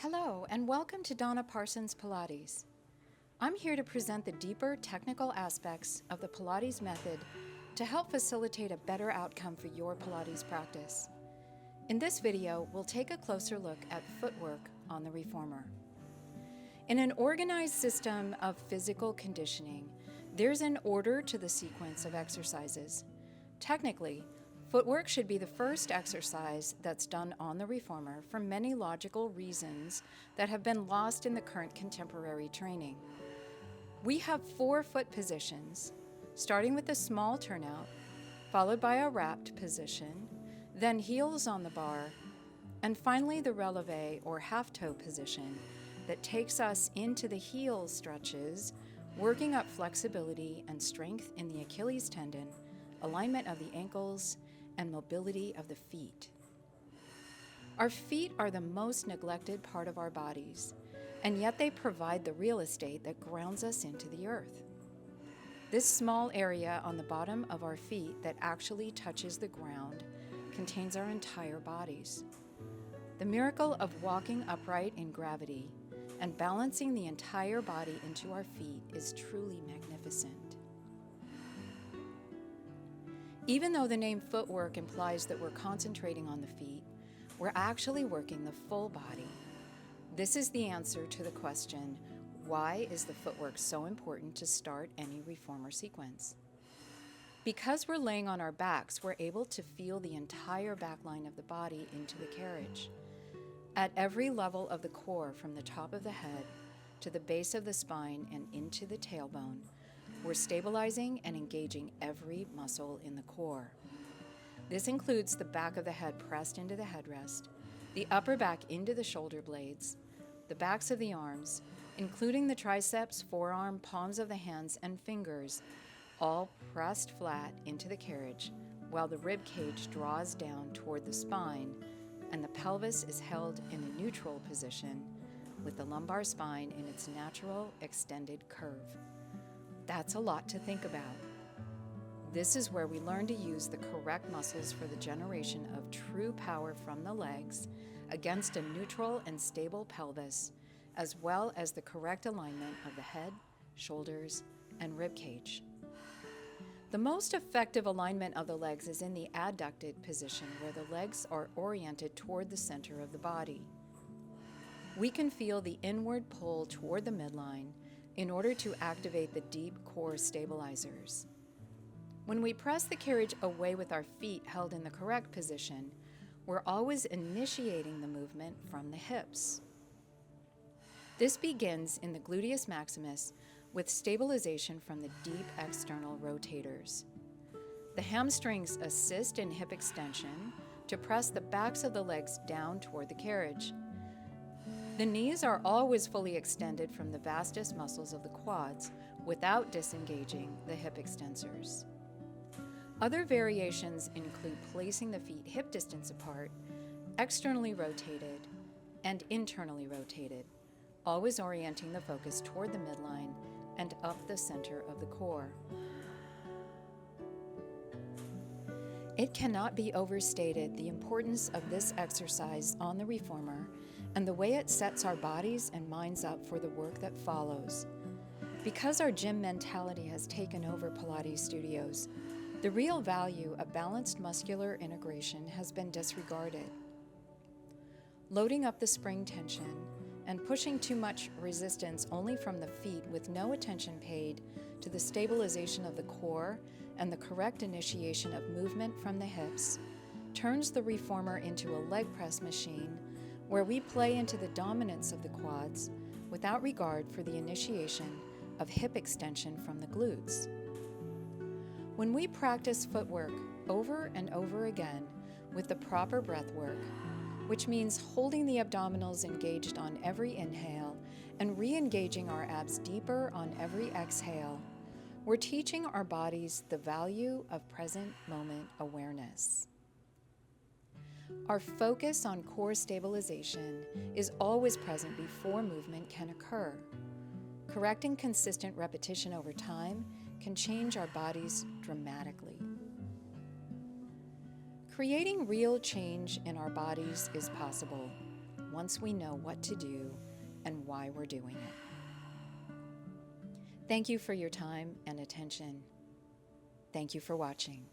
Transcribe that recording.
Hello, and welcome to Donna Parsons Pilates. I'm here to present the deeper technical aspects of the Pilates method to help facilitate a better outcome for your Pilates practice. In this video, we'll take a closer look at footwork on the reformer. In an organized system of physical conditioning, there's an order to the sequence of exercises. Technically, footwork should be the first exercise that's done on the reformer for many logical reasons that have been lost in the current contemporary training. We have 4 foot positions, starting with a small turnout, followed by a wrapped position, then heels on the bar, and finally the releve or half-toe position that takes us into the heel stretches, working up flexibility and strength in the Achilles tendon, alignment of the ankles, and mobility of the feet. Our feet are the most neglected part of our bodies, and yet they provide the real estate that grounds us into the earth. This small area on the bottom of our feet that actually touches the ground contains our entire bodies. The miracle of walking upright in gravity and balancing the entire body into our feet is truly magnificent. Even though the name footwork implies that we're concentrating on the feet, we're actually working the full body. This is the answer to the question, why is the footwork so important to start any reformer sequence? Because we're laying on our backs, we're able to feel the entire back line of the body into the carriage. At every level of the core, from the top of the head to the base of the spine and into the tailbone, we're stabilizing and engaging every muscle in the core. This includes the back of the head pressed into the headrest, the upper back into the shoulder blades, the backs of the arms, including the triceps, forearm, palms of the hands, and fingers, all pressed flat into the carriage, while the rib cage draws down toward the spine and the pelvis is held in a neutral position with the lumbar spine in its natural extended curve. That's a lot to think about. This is where we learn to use the correct muscles for the generation of true power from the legs against a neutral and stable pelvis, as well as the correct alignment of the head, shoulders, and rib cage. The most effective alignment of the legs is in the adducted position, where the legs are oriented toward the center of the body. We can feel the inward pull toward the midline in order to activate the deep core stabilizers. When we press the carriage away with our feet held in the correct position, we're always initiating the movement from the hips. This begins in the gluteus maximus with stabilization from the deep external rotators. The hamstrings assist in hip extension to press the backs of the legs down toward the carriage. The knees are always fully extended from the vastus muscles of the quads without disengaging the hip extensors. Other variations include placing the feet hip distance apart, externally rotated, and internally rotated, always orienting the focus toward the midline and up the center of the core. It cannot be overstated the importance of this exercise on the reformer and the way it sets our bodies and minds up for the work that follows. Because our gym mentality has taken over Pilates studios, the real value of balanced muscular integration has been disregarded. Loading up the spring tension and pushing too much resistance only from the feet with no attention paid to the stabilization of the core and the correct initiation of movement from the hips turns the reformer into a leg press machine where we play into the dominance of the quads without regard for the initiation of hip extension from the glutes. When we practice footwork over and over again with the proper breath work, which means holding the abdominals engaged on every inhale and re-engaging our abs deeper on every exhale, we're teaching our bodies the value of present moment awareness. Our focus on core stabilization is always present before movement can occur. Correct and consistent repetition over time can change our bodies dramatically. Creating real change in our bodies is possible. once we know what to do and why we're doing it. Thank you for your time and attention. Thank you for watching.